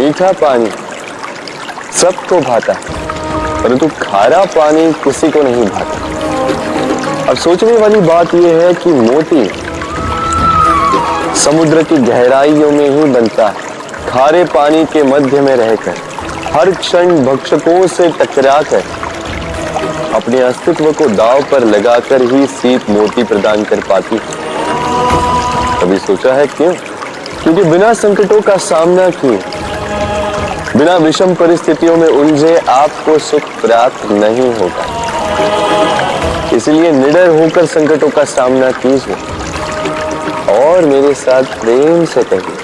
मीठा पानी सबको भाता है, परंतु खारा पानी किसी को नहीं भाता। अब सोचने वाली बात यह है कि मोती समुद्र की गहराइयों में ही बनता है, खारे पानी के मध्य में रहकर, हर क्षण भक्षकों से टकराकर, अपने अस्तित्व को दांव पर लगाकर ही सीप मोती प्रदान कर पाती है। कभी सोचा है क्यों? क्योंकि बिना संकटों का सामना किए, बिना विषम परिस्थितियों में उलझे आपको सुख प्राप्त नहीं होगा। इसलिए निडर होकर संकटों का सामना कीजिए और मेरे साथ प्रेम से कहिए,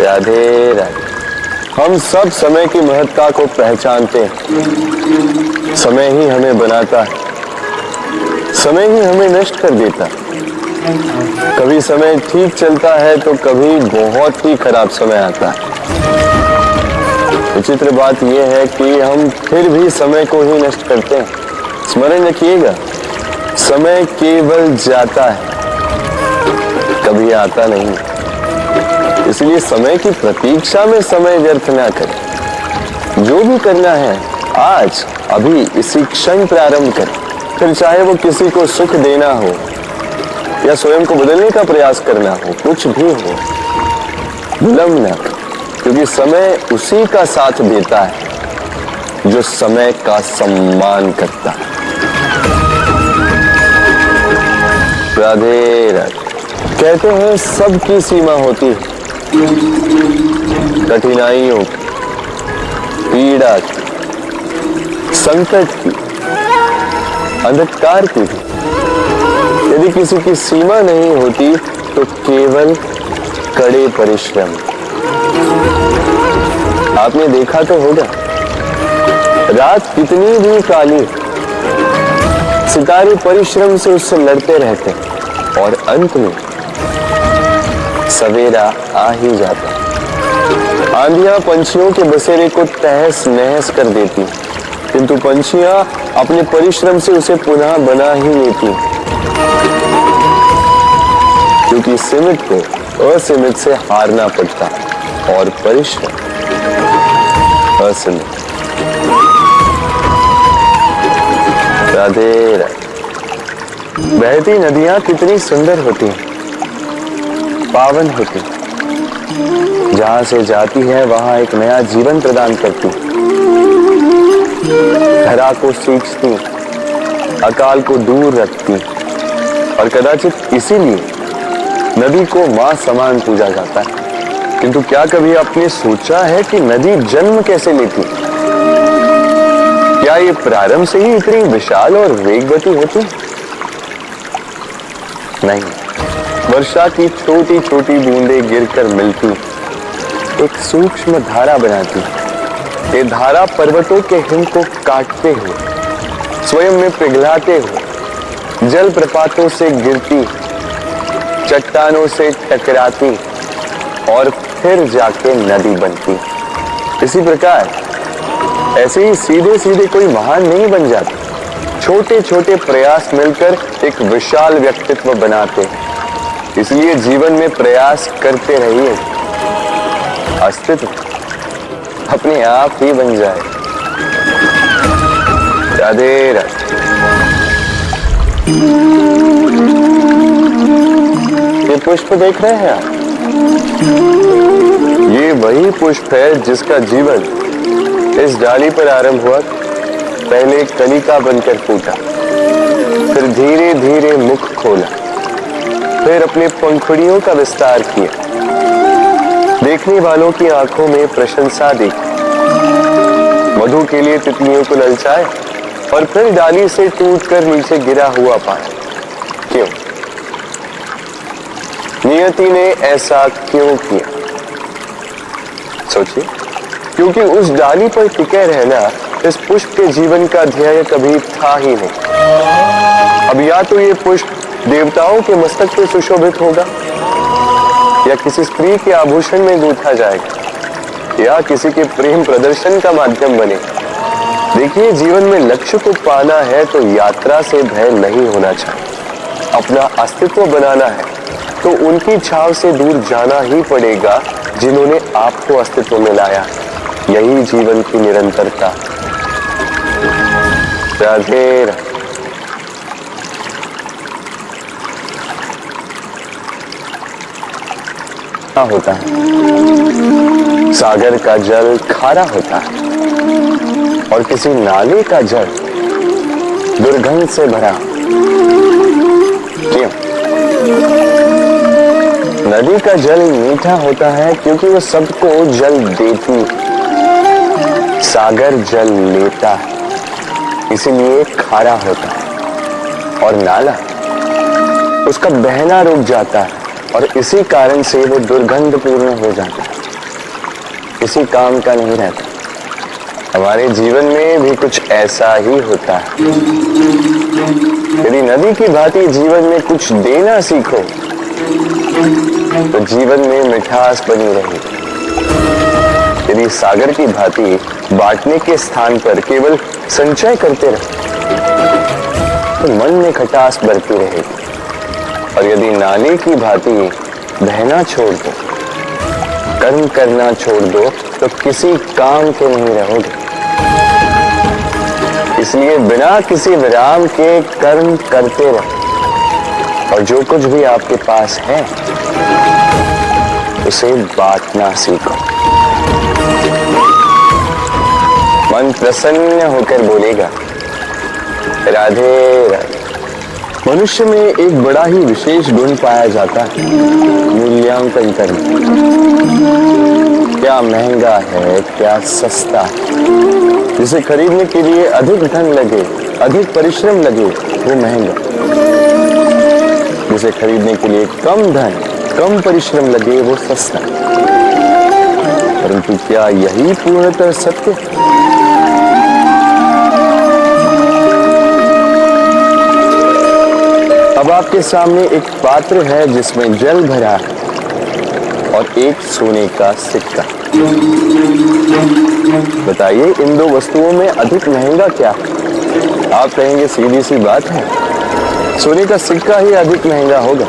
राधे राधे। हम सब समय की महत्ता को पहचानते हैं। समय ही हमें बनाता है, समय ही हमें नष्ट कर देता है। कभी समय ठीक चलता है तो कभी बहुत ही खराब समय आता है। विचित्र बात यह है कि हम फिर भी समय को ही नष्ट करते हैं। स्मरण रखिएगा, समय केवल जाता है, कभी आता नहीं। इसलिए समय की प्रतीक्षा में समय व्यर्थ ना करें। जो भी करना है आज अभी इसी क्षण प्रारंभ करें। फिर चाहे वो किसी को सुख देना हो या स्वयं को बदलने का प्रयास करना हो, कुछ भी हो, विलंब ना करें, क्योंकि समय उसी का साथ देता है जो समय का सम्मान करता है। राधे राधे। कहते हैं सबकी सीमा होती है, कठिनाइयों की, पीड़ा की, संकट की, अंधकार की भी। यदि किसी की सीमा नहीं होती तो केवल कड़े परिश्रम। आपने देखा तो होगा, रात कितनी भी काली, सितारे परिश्रम से उससे लड़ते रहते और अंत में सवेरा आ ही जाता। आंधियां पंछियों के बसेरे को तहस नहस कर देती, किंतु पंछियां अपने परिश्रम से उसे पुनः बना ही लेती, क्योंकि सीमित को असीमित से हारना पड़ता और परिश्रम असीमित। राधे राधे। बहती नदियां कितनी सुंदर होती हैं, पावन होती, जहां से जाती है वहां एक नया जीवन प्रदान करती, धरा को सींचती, अकाल को दूर रखती, और कदाचित इसीलिए नदी को मां समान पूजा जाता है। किंतु क्या कभी आपने सोचा है कि नदी जन्म कैसे लेती? क्या ये प्रारंभ से ही इतनी विशाल और वेगवती होती? नहीं, वर्षा की छोटी छोटी बूंदें गिरकर मिलती एक सूक्ष्म धारा बनाती। ये धारा पर्वतों के हिम को काटते हुए, स्वयं में पिघलाते हुए, जल प्रपातों से गिरती, चट्टानों से टकराती और फिर जाके नदी बनती। इसी प्रकार ऐसे ही सीधे सीधे कोई महान नहीं बन जाता। छोटे छोटे प्रयास मिलकर एक विशाल व्यक्तित्व बनाते हैं। इसलिए जीवन में प्रयास करते रहिए, अस्तित्व अपने आप ही बन जाए। राधे राधे। ये पुष्प देख रहे हैं आप? ये वही पुष्प है जिसका जीवन इस डाली पर आरंभ हुआ। पहले कलिका बनकर फूटा, फिर धीरे धीरे मुख खोला, फिर अपने पंखुड़ियों का विस्तार किया, देखने वालों की आंखों में प्रशंसा देखी, मधु के लिए तितलियों को ललचाए और फिर डाली से टूटकर नीचे गिरा हुआ पाया। क्यों? नियति ने ऐसा क्यों किया? सोचिए। क्योंकि उस डाली पर टिके रहना इस पुष्प के जीवन का ध्येय कभी था ही नहीं। अब या तो ये पुष्प देवताओं के मस्तक पे सुशोभित होगा, या किसी स्त्री के आभूषण में गूंथा जाएगा, या किसी के प्रेम प्रदर्शन का माध्यम बने। देखिए, जीवन में लक्ष्य को पाना है तो यात्रा से भय नहीं होना चाहिए। अपना अस्तित्व बनाना है तो उनकी छाव से दूर जाना ही पड़ेगा जिन्होंने आपको अस्तित्व में लाया। यही जीवन की निरंतरता। राधे राधे। होता है सागर का जल खारा होता है और किसी नाले का जल दुर्गंध से भरा। क्यों? नदी का जल मीठा होता है क्योंकि वो सबको जल देती। सागर जल लेता है इसलिए खारा होता है और नाला उसका बहना रुक जाता है और इसी कारण से वो दुर्गंधपूर्ण हो जाता है, किसी काम का नहीं रहता। हमारे जीवन में भी कुछ ऐसा ही होता है। यदि नदी की भांति जीवन में कुछ देना सीखो तो जीवन में मिठास बनी रहेगी। यदि सागर की भांति बांटने के स्थान पर केवल संचय करते रहो तो मन में खटास बढ़ती रहेगी। और यदि नाले की भांति बहना छोड़ दो, कर्म करना छोड़ दो तो किसी काम के नहीं रहोगे। इसलिए बिना किसी विराम के कर्म करते रहो और जो कुछ भी आपके पास है उसे बांटना सीखो। मन प्रसन्न होकर बोलेगा राधे राधे। मनुष्य में एक बड़ा ही विशेष गुण पाया जाता है, मूल्यांकन करना। क्या महंगा है, क्या सस्ता है। जिसे खरीदने के लिए अधिक धन लगे, अधिक परिश्रम लगे, वो महंगा। जिसे खरीदने के लिए कम धन, कम परिश्रम लगे, वो सस्ता। परंतु क्या यही पूर्णतः सत्य? अब आपके सामने एक पात्र है जिसमें जल भरा है और एक सोने का सिक्का। बताइए इन दो वस्तुओं में अधिक महंगा क्या है? आप कहेंगे सीधी सी बात है, सोने का सिक्का ही अधिक महंगा होगा।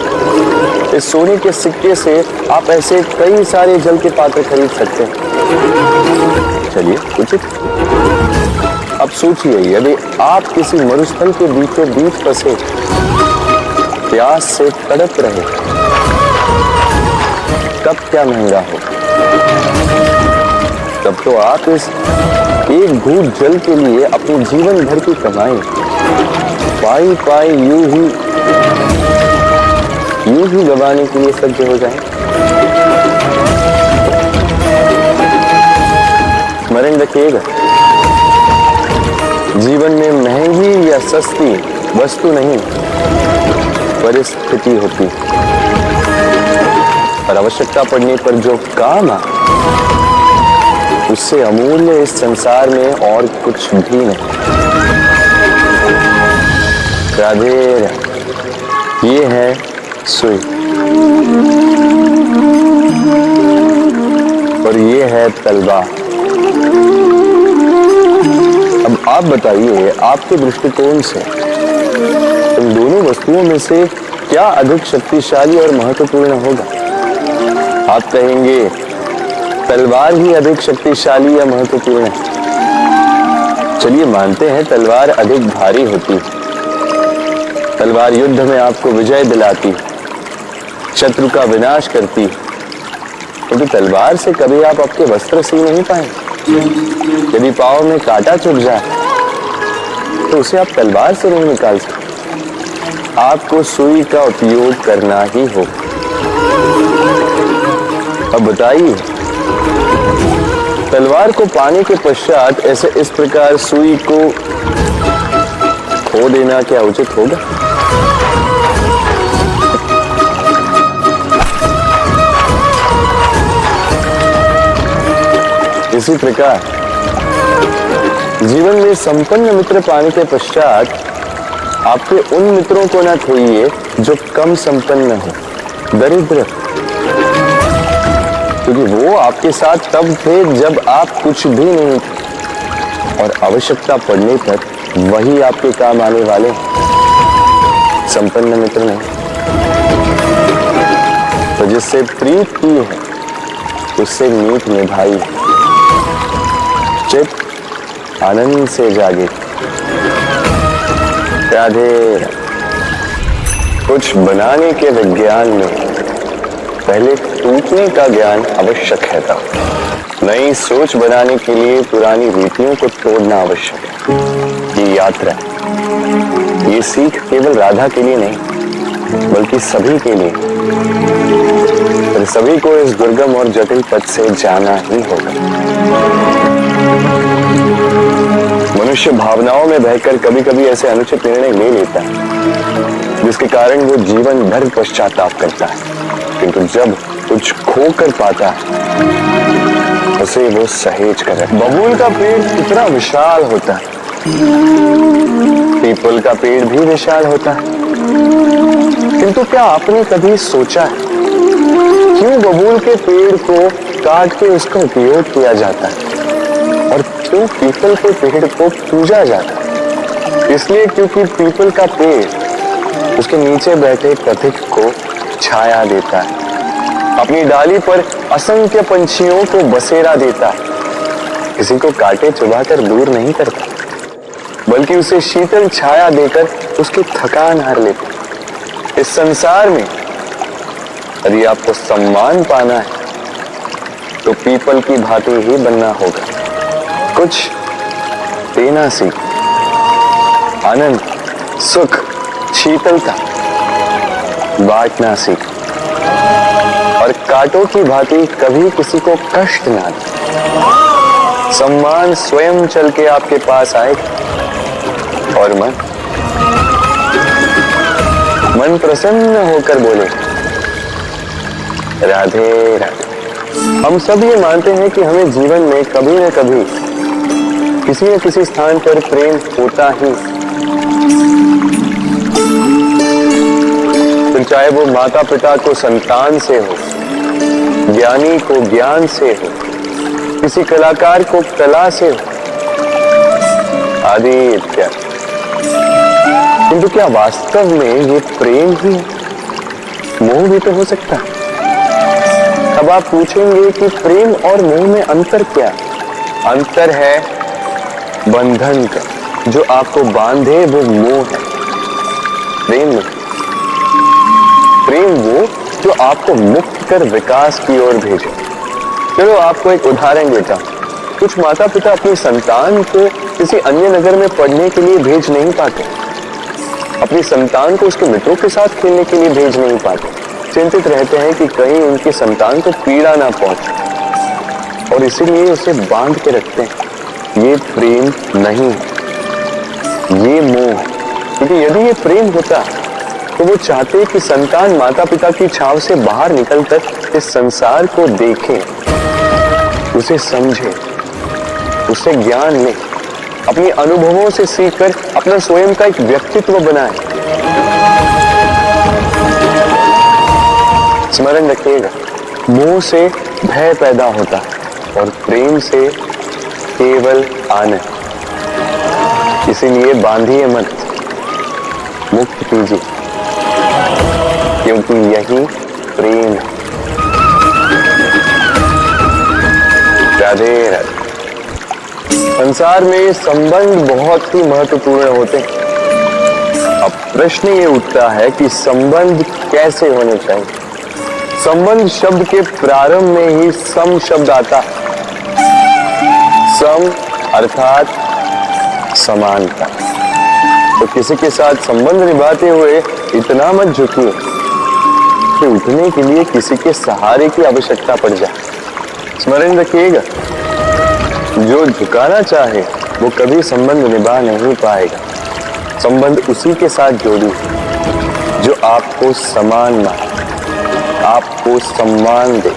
इस सोने के सिक्के से आप ऐसे कई सारे जल के पात्र खरीद सकते हैं। चलिए उचित। अब सोचिए यदि आप किसी मरुस्थल के बीचों बीच फंसे, प्यास से तड़प रहे, तब क्या महंगा हो? तब तो आप इस एक घूंट जल के लिए अपने जीवन भर की कमाई पाई पाई यूं ही गंवाने के लिए सज्ज हो जाए। स्मरण रखिएगा, जीवन में महंगी या सस्ती वस्तु नहीं, परिस्थिति होती और आवश्यकता पड़ने पर जो काम आ, उससे अमूल्य इस संसार में और कुछ भी नहीं। राधे राधे। ये है सुई और ये है तलवार। अब आप बताइए आपके दृष्टिकोण से इन दोनों वस्तुओं में से क्या अधिक शक्तिशाली और महत्वपूर्ण होगा? आप कहेंगे तलवार ही अधिक शक्तिशाली या महत्वपूर्ण है। चलिए मानते हैं तलवार अधिक भारी होती है। तलवार युद्ध में आपको विजय दिलाती, शत्रु का विनाश करती, क्योंकि तलवार से कभी आप आपके वस्त्र सी नहीं पाएंगे। यदि पांव में कांटा चुभ जाए तो उसे आप तलवार से नहीं निकाल सकते, आपको सुई का उपयोग करना ही हो। अब बताइए तलवार को पाने के पश्चात ऐसे इस प्रकार सुई को खो देना क्या उचित होगा? इसी प्रकार जीवन में संपन्न मित्र पाने के पश्चात आपके उन मित्रों को न खोइए जो कम संपन्न हो, दरिद्र, क्योंकि वो आपके साथ तब थे जब आप कुछ भी नहीं थे और आवश्यकता पड़ने पर वही आपके काम आने वाले, संपन्न मित्र नहीं। तो जिससे प्रीत की है उससे मीत निभाई है, चित आनंद से जागे। राधे। कुछ बनाने के विज्ञान में पहले टूटने का ज्ञान आवश्यक है था। नई सोच बनाने के लिए पुरानी रीतियों को तोड़ना आवश्यक है। ये यात्रा, ये सीख केवल राधा के लिए नहीं बल्कि सभी के लिए। और सभी को इस दुर्गम और जटिल पथ से जाना ही होगा। मनुष्य भावनाओं में बहकर कभी कभी ऐसे अनुचित निर्णय ले लेता है जिसके कारण वो जीवन भर पश्चाताप करता है, किंतु जब कुछ खो कर पाता है उसे वो सहेज कर रखता है। बबूल का पेड़ कितना विशाल होता है, पीपल का पेड़ भी विशाल होता है, किंतु क्या आपने कभी सोचा है क्यों बबूल के पेड़ को काट के उसका उपयोग किया जाता है और क्यों पीपल के पेड़ को पूजा जाता है? इसलिए क्योंकि पीपल का पेड़ उसके नीचे बैठे पथिक को छाया देता है, अपनी डाली पर असंख्य पंछियों को बसेरा देता है, किसी को काटे चुभाकर दूर नहीं करता बल्कि उसे शीतल छाया देकर उसकी थकान हर लेता। इस संसार में यदि आपको सम्मान पाना है तो पीपल की भांति ही बनना होगा। कुछ देना सीख, आनंद, सुख, शीतलता बांटना सीख और कांटों की भांति कभी किसी को कष्ट ना दे। सम्मान स्वयं चल के आपके पास आएगा और मन प्रसन्न होकर बोले राधे राधे। हम सब ये मानते हैं कि हमें जीवन में कभी न कभी किसी न किसी स्थान पर प्रेम होता ही, फिर चाहे वो माता पिता को संतान से हो, ज्ञानी को ज्ञान से हो, किसी कलाकार को कला से हो, आदि इत्यादि। किंतु क्या वास्तव में ये प्रेम ही है? मोह भी तो हो सकता है। अब आप पूछेंगे कि प्रेम और मोह में अंतर क्या? अंतर है बंधन का, जो आपको बांधे वो मोह है। प्रेम नहीं। प्रेम वो जो आपको मुक्त कर विकास की ओर भेजे। चलो आपको एक उदाहरण देता हूं। कुछ माता पिता अपनी संतान को किसी अन्य नगर में पढ़ने के लिए भेज नहीं पाते, अपनी संतान को उसके मित्रों के साथ खेलने के लिए भेज नहीं पाते, चिंतित रहते हैं कि कहीं उनकी संतान को पीड़ा ना पहुंचे और इसीलिए उसे बांध के रखते हैं। ये प्रेम नहीं, ये मोह है। क्योंकि यदि ये प्रेम होता तो वो चाहते कि संतान माता पिता की छाव से बाहर निकलकर इस संसार को देखे, उसे समझे, उससे ज्ञान ले, अपने अनुभवों से सीखकर अपना स्वयं का एक व्यक्तित्व बनाए। स्मरण रखिएगा, मोह से भय पैदा होता है और प्रेम से केवल आनंद। इसीलिए बांधिए मत, मुक्त कीजिए, क्योंकि यही प्रेम है। राधे राधे। संसार में संबंध बहुत ही महत्वपूर्ण होते हैं। अब प्रश्न ये उठता है कि संबंध कैसे होने चाहिए? संबंध शब्द के प्रारंभ में ही सम शब्द आता है। सम अर्थात समानता। तो किसी के साथ संबंध निभाते हुए इतना मत झुकिए कि उठने के लिए किसी के सहारे की आवश्यकता पड़ जाए। स्मरण रखिएगा, जो झुकाना चाहे वो कभी संबंध निभा नहीं पाएगा। संबंध उसी के साथ जोड़ी जो आपको समान माने, आपको सम्मान दे,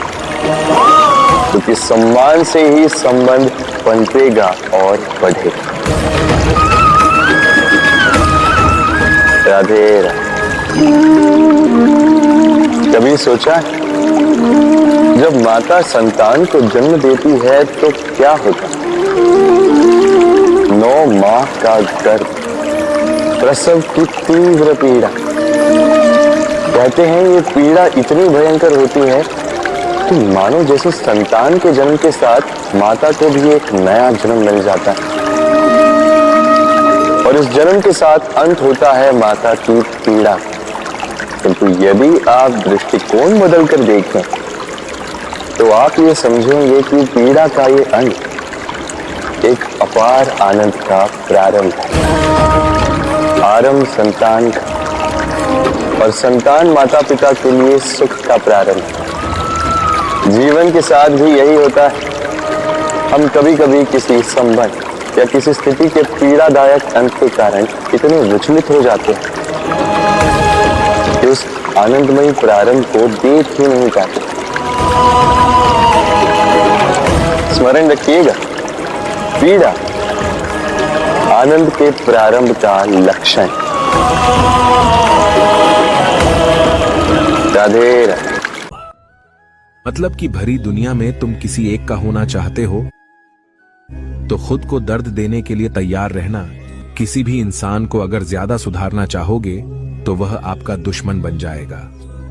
क्योंकि सम्मान से ही संबंध पनपेगा और बढ़ेगा। राधे राधे। कभी सोचा है जब माता संतान को जन्म देती है तो क्या होता? 9 माह का गर्भ, प्रसव की तीव्र पीड़ा, कहते हैं ये पीड़ा इतनी भयंकर होती है कि मानो जैसे संतान के जन्म के साथ माता को भी एक नया जन्म मिल जाता है और इस जन्म के साथ अंत होता है माता की पीड़ा। किंतु यदि आप दृष्टिकोण बदलकर देखें तो आप ये समझेंगे कि पीड़ा का ये अंत एक अपार आनंद का प्रारंभ है। आरंभ संतान का और संतान माता पिता के लिए सुख का प्रारंभ है। जीवन के साथ भी यही होता है। हम कभी कभी किसी संबंध या किसी स्थिति के पीड़ादायक अंत के कारण इतने विचलित हो जाते हैं कि उस आनंदमयी प्रारंभ को देख ही नहीं पाते। स्मरण रखिएगा, पीड़ा आनंद के प्रारंभ का लक्षण। राधे राधे। मतलब कि भरी दुनिया में तुम किसी एक का होना चाहते हो तो खुद को दर्द देने के लिए तैयार रहना। किसी भी इंसान को अगर ज्यादा सुधारना चाहोगे तो वह आपका दुश्मन बन जाएगा।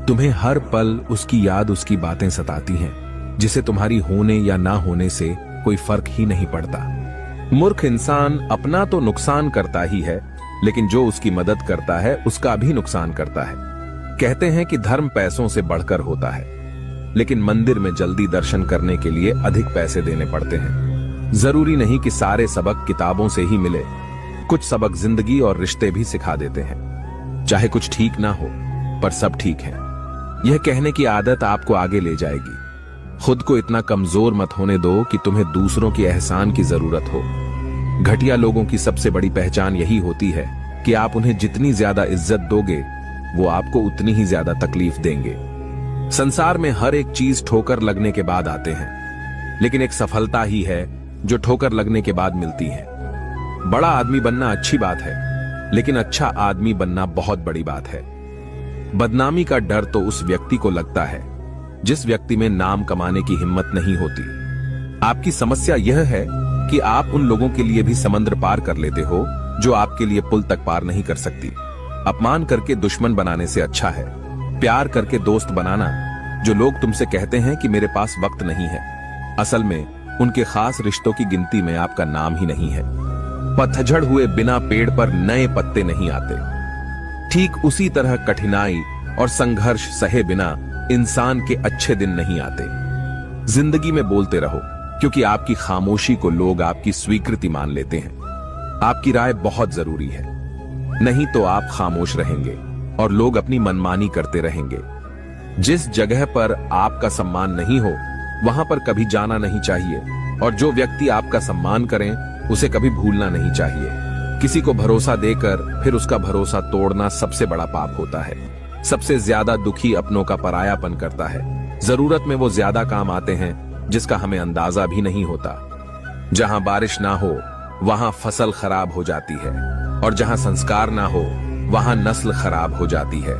तुम्हें हर पल उसकी याद, उसकी बातें सताती हैं, जिसे तुम्हारी होने या ना होने से कोई फर्क ही नहीं पड़ता। मूर्ख इंसान अपना तो नुकसान करता ही है, लेकिन जो उसकी मदद करता है उसका भी नुकसान करता है। कहते हैं कि धर्म पैसों से बढ़कर होता है, लेकिन मंदिर में जल्दी दर्शन करने के लिए अधिक पैसे देने पड़ते हैं। जरूरी नहीं कि सारे सबक किताबों से ही मिले, कुछ सबक जिंदगी और रिश्ते भी सिखा देते हैं। चाहे कुछ ठीक ना हो पर सब ठीक है, यह कहने की आदत आपको आगे ले जाएगी। खुद को इतना कमजोर मत होने दो कि तुम्हें दूसरों की एहसान की जरूरत हो। घटिया लोगों की सबसे बड़ी पहचान यही होती है कि आप उन्हें जितनी ज्यादा इज्जत दोगे वो आपको उतनी ही ज्यादा तकलीफ देंगे। संसार में हर एक चीज ठोकर लगने के बाद आते हैं, लेकिन एक सफलता ही है जो ठोकर लगने के बाद मिलती है। बड़ा आदमी बनना अच्छी बात है, लेकिन अच्छा आदमी बनना बहुत बड़ी बात है। बदनामी का डर तो उस व्यक्ति को लगता है जिस व्यक्ति में नाम कमाने की हिम्मत नहीं होती। आपकी समस्या यह है कि आप उन लोगों के लिए भी समंदर पार कर लेते हो जो आपके लिए पुल तक पार नहीं कर सकती। अपमान करके दुश्मन बनाने से अच्छा है प्यार करके दोस्त बनाना। जो लोग तुमसे कहते हैं कि मेरे पास वक्त नहीं है, असल में उनके खास रिश्तों की गिनती में आपका नाम ही नहीं है। पतझड़ हुए बिना पेड़ पर नए पत्ते नहीं आते। ठीक उसी तरह कठिनाई और संघर्ष सहे बिना इंसान के अच्छे दिन नहीं आते। जिंदगी में बोलते रहो, क्योंकि आपकी खामोशी को लोग आपकी स्वीकृति मान लेते हैं। आपकी राय बहुत जरूरी है, नहीं तो आप खामोश रहेंगे और लोग अपनी मनमानी करते रहेंगे। जिस जगह पर आपका सम्मान नहीं हो वहां पर कभी जाना नहीं चाहिए, और जो व्यक्ति आपका सम्मान करें उसे कभी भूलना नहीं चाहिए। किसी को भरोसा देकर फिर उसका भरोसा तोड़ना सबसे बड़ा पाप होता है। सबसे ज्यादा दुखी अपनों का परायापन करता है। जरूरत में वो ज्यादा काम आते हैं जिसका हमें अंदाजा भी नहीं होता। जहां बारिश ना हो वहां फसल खराब हो जाती है, और जहां संस्कार ना हो वहां नस्ल खराब हो जाती है।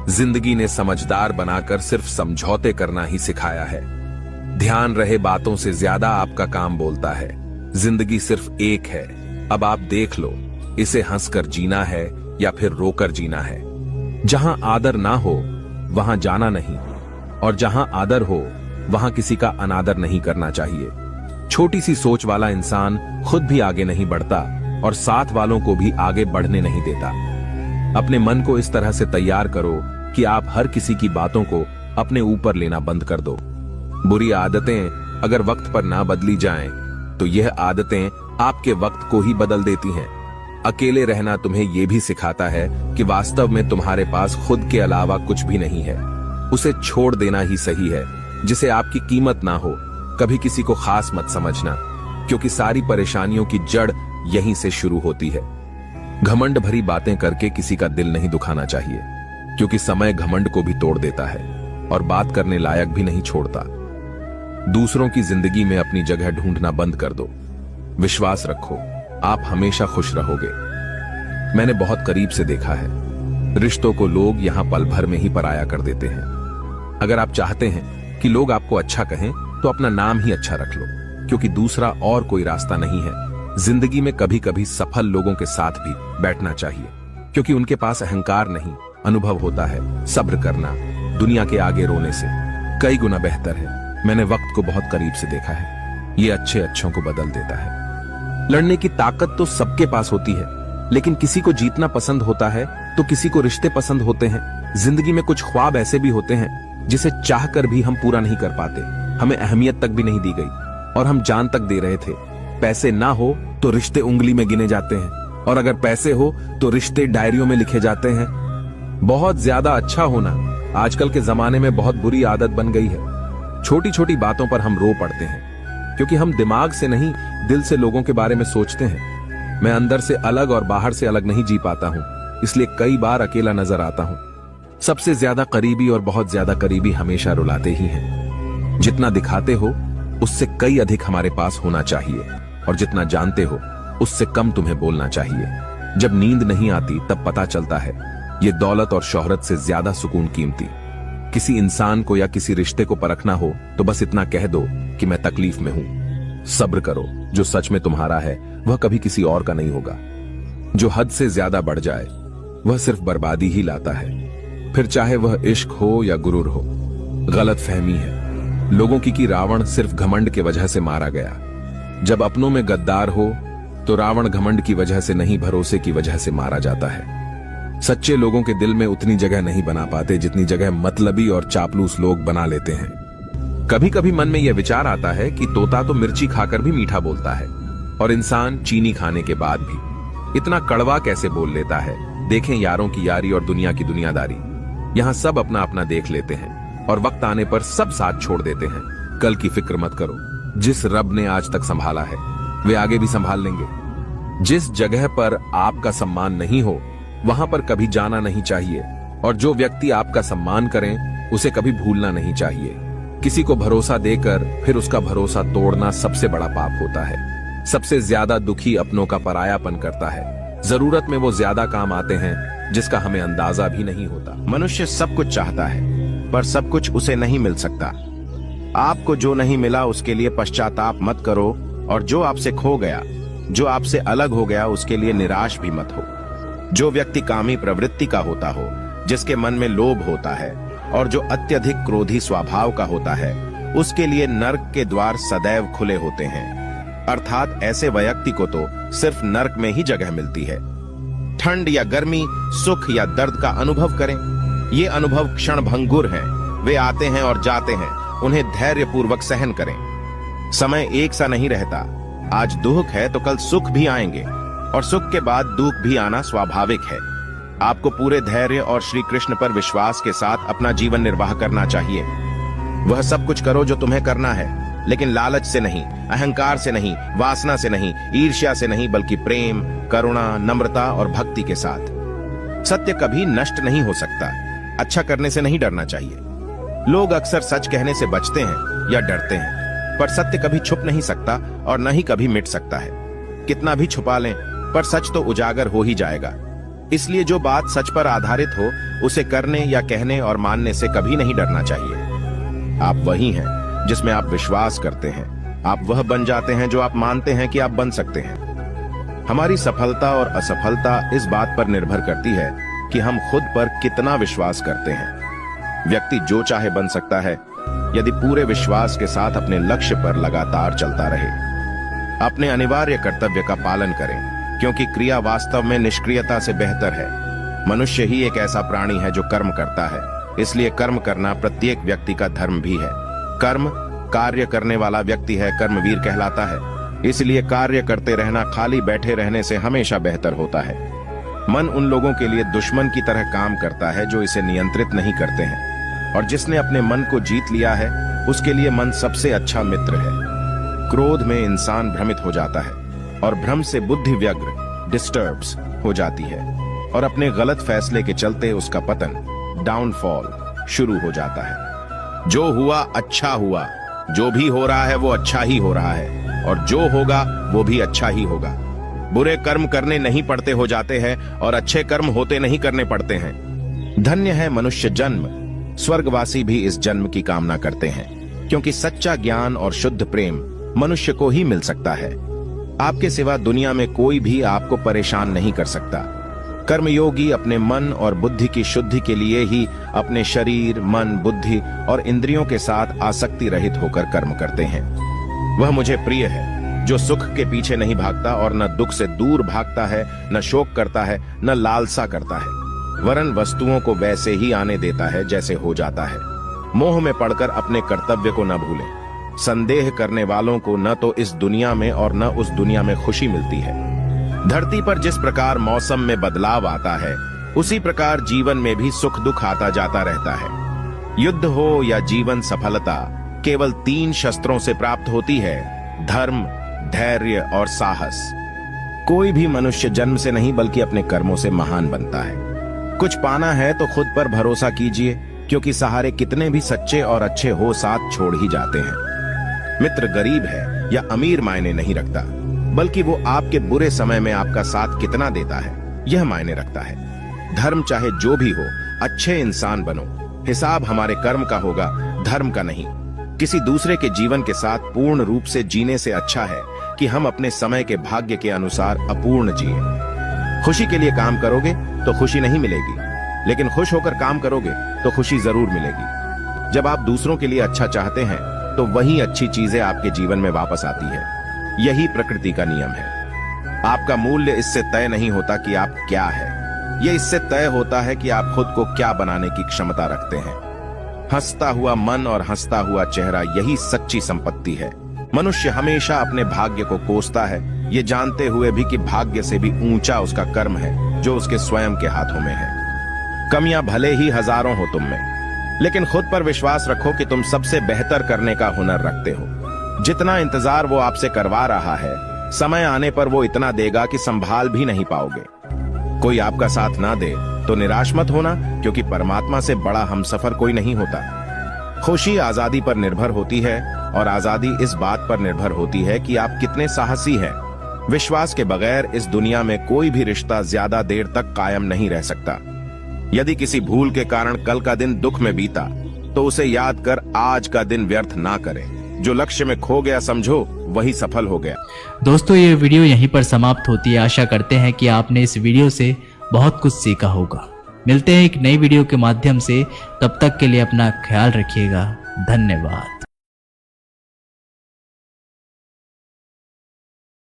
जिंदगी ने समझदार बनाकर सिर्फ समझौते करना ही सिखाया है। ध्यान रहे, बातों से ज्यादा आपका काम बोलता है। जिंदगी सिर्फ एक है, अब आप देख लो इसे हंसकर जीना है या फिर रोकर जीना है। जहां आदर ना हो वहां जाना नहीं, और जहां आदर हो वहां किसी का अनादर नहीं करना चाहिए। छोटी सी सोच वाला इंसान खुद भी आगे नहीं बढ़ता और साथ वालों को भी आगे बढ़ने नहीं देता। अपने मन को इस तरह से तैयार करो कि आप हर किसी की बातों को अपने ऊपर लेना बंद कर दो। बुरी आदतें अगर वक्त पर ना बदली जाएं, तो यह आदतें आपके वक्त को ही बदल देती हैं। अकेले रहना तुम्हें यह भी सिखाता है कि वास्तव में तुम्हारे पास खुद के अलावा कुछ भी नहीं है। उसे छोड़ देना ही सही है जिसे आपकी कीमत ना हो। कभी किसी को खास मत समझना, क्योंकि सारी परेशानियों की जड़ यहीं से शुरू होती है। घमंड भरी बातें करके किसी का दिल नहीं दुखाना चाहिए, क्योंकि समय घमंड को भी तोड़ देता है और बात करने लायक भी नहीं छोड़ता। दूसरों की जिंदगी में अपनी जगह ढूंढना बंद कर दो। विश्वास रखो, आप हमेशा खुश रहोगे। मैंने बहुत करीब से देखा है, रिश्तों को लोग यहां पल भर में ही पराया कर देते हैं। अगर आप चाहते हैं कि लोग आपको अच्छा कहें तो अपना नाम ही अच्छा रख लो, क्योंकि दूसरा और कोई रास्ता नहीं है। जिंदगी में कभी कभी सफल लोगों के साथ भी बैठना चाहिए, क्योंकि उनके पास अहंकार नहीं अनुभव होता है सब्र करना दुनिया के आगे रोने से कई गुना बेहतर है। मैंने वक्त को बहुत करीब से देखा है, ये अच्छे अच्छों को बदल देता है। लड़ने की ताकत तो सबके पास होती है, लेकिन किसी को जीतना पसंद होता है तो किसी को रिश्ते पसंद होते हैं। जिंदगी में कुछ ख्वाब ऐसे भी होते हैं जिसे चाह कर भी हम पूरा नहीं कर पाते, हमें अहमियत तक भी नहीं दी गई और हम जान तक दे रहे थे। पैसे ना हो तो रिश्ते उंगली में गिने जाते हैं, और अगर पैसे हो तो रिश्ते डायरियों में लिखे जाते हैं। बहुत ज्यादा अच्छा होना आजकल के जमाने में बहुत बुरी आदत बन गई है। छोटी छोटी बातों पर हम रो पड़ते हैं क्योंकि हम दिमाग से नहीं दिल से लोगों के बारे में सोचते हैं। मैं अंदर से अलग और बाहर से अलग नहीं जी पाता हूं, इसलिए कई बार अकेला नजर आता हूं। सबसे ज्यादा करीबी और बहुत ज्यादा करीबी हमेशा रुलाते ही हैं। जितना दिखाते हो उससे कई अधिक हमारे पास होना चाहिए, और जितना जानते हो उससे कम तुम्हें बोलना चाहिए। जब नींद नहीं आती तब पता चलता है ये दौलत और शोहरत से ज्यादा सुकून कीमती। किसी इंसान को या किसी रिश्ते को परखना हो तो बस इतना कह दो कि मैं तकलीफ में हूं। सब्र करो, जो सच में तुम्हारा है वह कभी किसी और का नहीं होगा। जो हद से ज्यादा बढ़ जाए वह सिर्फ बर्बादी ही लाता है, फिर चाहे वह इश्क हो या गुरूर हो। गलत फहमी है लोगों की कि रावण सिर्फ घमंड के वजह से मारा गया। जब अपनों में गद्दार हो तो रावण घमंड की वजह से नहीं, भरोसे की वजह से मारा जाता है। सच्चे लोगों के दिल में उतनी जगह नहीं बना पाते जितनी जगह मतलबी और चापलूस लोग बना लेते हैं। कभी कभी मन में यह विचार आता है कि तोता तो मिर्ची खाकर भी मीठा बोलता है, और इंसान चीनी खाने के बाद भी इतना कड़वा कैसे बोल लेता है। देखें यारों की यारी और दुनिया की दुनियादारी, यहाँ सब अपना अपना देख लेते हैं और वक्त आने पर सब साथ छोड़ देते हैं। कल की फिक्र मत करो, जिस रब ने आज तक संभाला है वे आगे भी संभाल लेंगे। जिस जगह पर आपका सम्मान नहीं हो वहां पर कभी जाना नहीं चाहिए, और जो व्यक्ति आपका सम्मान करें उसे कभी भूलना नहीं चाहिए। किसी को भरोसा देकर फिर उसका भरोसा तोड़ना सबसे बड़ा पाप होता है। सबसे ज्यादा दुखी अपनों का परायापन करता है। जरूरत में वो ज्यादा काम आते हैं जिसका हमें अंदाजा भी नहीं होता। मनुष्य सब कुछ चाहता है पर सब कुछ उसे नहीं मिल सकता। आपको जो नहीं मिला उसके लिए पश्चाताप मत करो, और जो आपसे खो गया, जो आपसे अलग हो गया, उसके लिए निराश भी मत हो। जो व्यक्ति कामी प्रवृत्ति का होता हो, जिसके मन में लोभ होता है और जो अत्यधिक क्रोधी स्वभाव का होता है, उसके लिए नर्क के द्वार सदैव खुले होते हैं। अर्थात ऐसे व्यक्ति को तो सिर्फ नर्क में ही जगह मिलती है। ठंड या गर्मी, सुख या दर्द का अनुभव करें। ये अनुभव क्षणभंगुर हैं, वे आते हैं और जाते हैं, उन्हें धैर्य पूर्वक सहन करें। समय एक सा नहीं रहता, आज दुख है तो कल सुख भी आएंगे, और सुख के बाद दुख भी आना स्वाभाविक है। आपको पूरे धैर्य और श्री कृष्ण पर विश्वास के साथ अपना जीवन निर्वाह करना चाहिए। वह सब कुछ करो जो तुम्हें करना है, लेकिन लालच से नहीं, अहंकार से नहीं, वासना से नहीं, ईर्ष्या से नहीं, बल्कि प्रेम, करुणा, नम्रता और भक्ति के साथ। सत्य कभी नष्ट नहीं हो सकता। अच्छा करने से नहीं डरना चाहिए। लोग अक्सर सच कहने से बचते हैं या डरते हैं, पर सत्य कभी छुप नहीं सकता और न ही कभी मिट सकता है। कितना भी छुपा लें पर सच तो उजागर हो ही जाएगा। इसलिए जो बात सच पर आधारित हो उसे करने या कहने और मानने से कभी नहीं डरना चाहिए। आप वही हैं जिसमें आप विश्वास करते हैं। आप वह बन जाते हैं जो आप मानते हैं कि आप बन सकते हैं। हमारी सफलता और असफलता इस बात पर निर्भर करती है कि हम खुद पर कितना विश्वास करते हैं। व्यक्ति जो चाहे बन सकता है यदि पूरे विश्वास के साथ अपने लक्ष्य पर लगातार चलता रहे। अपने अनिवार्य कर्तव्य का पालन करें, क्योंकि क्रिया वास्तव में निष्क्रियता से बेहतर है। मनुष्य ही एक ऐसा प्राणी है जो कर्म करता है, इसलिए कर्म करना प्रत्येक व्यक्ति का धर्म भी है। कर्म कार्य करने वाला व्यक्ति है, कर्मवीर कहलाता है। इसलिए कार्य करते रहना खाली बैठे रहने से हमेशा बेहतर होता है। मन उन लोगों के लिए दुश्मन की तरह काम करता है जो इसे नियंत्रित नहीं करते हैं, और जिसने अपने मन को जीत लिया है उसके लिए मन सबसे अच्छा मित्र है। क्रोध में इंसान भ्रमित हो जाता है, और भ्रम से बुद्धि व्यग्र डिस्टर्ब्स हो जाती है, और अपने गलत फैसले के चलते उसका पतन, डाउनफॉल शुरू हो जाता है। जो हुआ अच्छा हुआ, जो भी हो रहा है वो अच्छा ही हो रहा है, और जो होगा वो भी अच्छा ही होगा। बुरे कर्म करने नहीं पड़ते हो जाते हैं, और अच्छे कर्म होते नहीं करने पड़ते हैं। धन्य है मनुष्य जन्म, स्वर्गवासी भी इस जन्म की कामना करते हैं, क्योंकि सच्चा ज्ञान और शुद्ध प्रेम मनुष्य को ही मिल सकता है। आपके सिवा दुनिया में कोई भी आपको परेशान नहीं कर सकता। कर्मयोगी अपने मन और बुद्धि की शुद्धि के लिए ही अपने शरीर, मन, बुद्धि और इंद्रियों के साथ आसक्ति रहित होकर कर्म करते हैं। वह मुझे प्रिय है जो सुख के पीछे नहीं भागता और न दुख से दूर भागता है, न शोक करता है, न लालसा करता है, वरन वस्तुओं को वैसे ही आने देता है जैसे हो जाता है। मोह में पड़कर अपने कर्तव्य को न भूलें। संदेह करने वालों को न तो इस दुनिया में और न उस दुनिया में खुशी मिलती है। धरती पर जिस प्रकार मौसम में बदलाव आता है, उसी प्रकार जीवन में भी सुख दुख आता जाता रहता है। युद्ध हो या जीवन सफलता केवल 3 शस्त्रों से प्राप्त होती है: धर्म, धैर्य और साहस। कोई भी मनुष्य जन्म से नहीं बल्कि अपने कर्मों से महान बनता है। कुछ पाना है तो खुद पर भरोसा कीजिए, क्योंकि सहारे कितने भी सच्चे और अच्छे हो साथ छोड़ ही जाते हैं। मित्र गरीब है या अमीर मायने नहीं रखता, बल्कि वो आपके बुरे समय में आपका साथ कितना देता है यह मायने रखता है। धर्म चाहे जो भी हो, अच्छे इंसान बनो। हिसाब हमारे कर्म का होगा, धर्म का नहीं। किसी दूसरे के जीवन के साथ पूर्ण रूप से जीने से अच्छा है कि हम अपने समय के भाग्य के अनुसार अपूर्ण जिए। खुशी के लिए काम करोगे तो खुशी नहीं मिलेगी, लेकिन खुश होकर काम करोगे तो खुशी जरूर मिलेगी। जब आप दूसरों के लिए अच्छा चाहते हैं तो वही अच्छी चीजें आपके जीवन में वापस आती है। यही प्रकृति का नियम है। आपका मूल्य इससे तय नहीं होता कि आप क्या है, यह इससे तय होता है कि आप खुद को क्या बनाने की क्षमता रखते हैं। हंसता हुआ मन और हंसता हुआ चेहरा, यही सच्ची संपत्ति है। मनुष्य हमेशा अपने भाग्य को कोसता है, ये जानते हुए भी कि भाग्य से भी ऊंचा उसका कर्म है जो उसके स्वयं के हाथों में है। कमियां भले ही हजारों हो तुम में, लेकिन खुद पर विश्वास रखो कि तुम सबसे बेहतर करने का हुनर रखते हो। जितना इंतजार वो आपसे करवा रहा है, समय आने पर वो इतना देगा कि संभाल भी नहीं पाओगे। कोई आपका साथ ना दे तो निराश मत होना, क्योंकि परमात्मा से बड़ा हमसफर कोई नहीं होता। खुशी आजादी पर निर्भर होती है और आजादी इस बात पर निर्भर होती है कि आप कितने साहसी हैं। विश्वास के बगैर इस दुनिया में कोई भी रिश्ता ज्यादा देर तक कायम नहीं रह सकता। यदि किसी भूल के कारण कल का दिन दुख में बीता तो उसे याद कर आज का दिन व्यर्थ ना करें। जो लक्ष्य में खो गया समझो वही सफल हो गया। दोस्तों, ये वीडियो यहीं पर समाप्त होती है। आशा करते हैं कि आपने इस वीडियो से बहुत कुछ सीखा होगा। मिलते हैं एक नई वीडियो के माध्यम से, तब तक के लिए अपना ख्याल रखिएगा। धन्यवाद।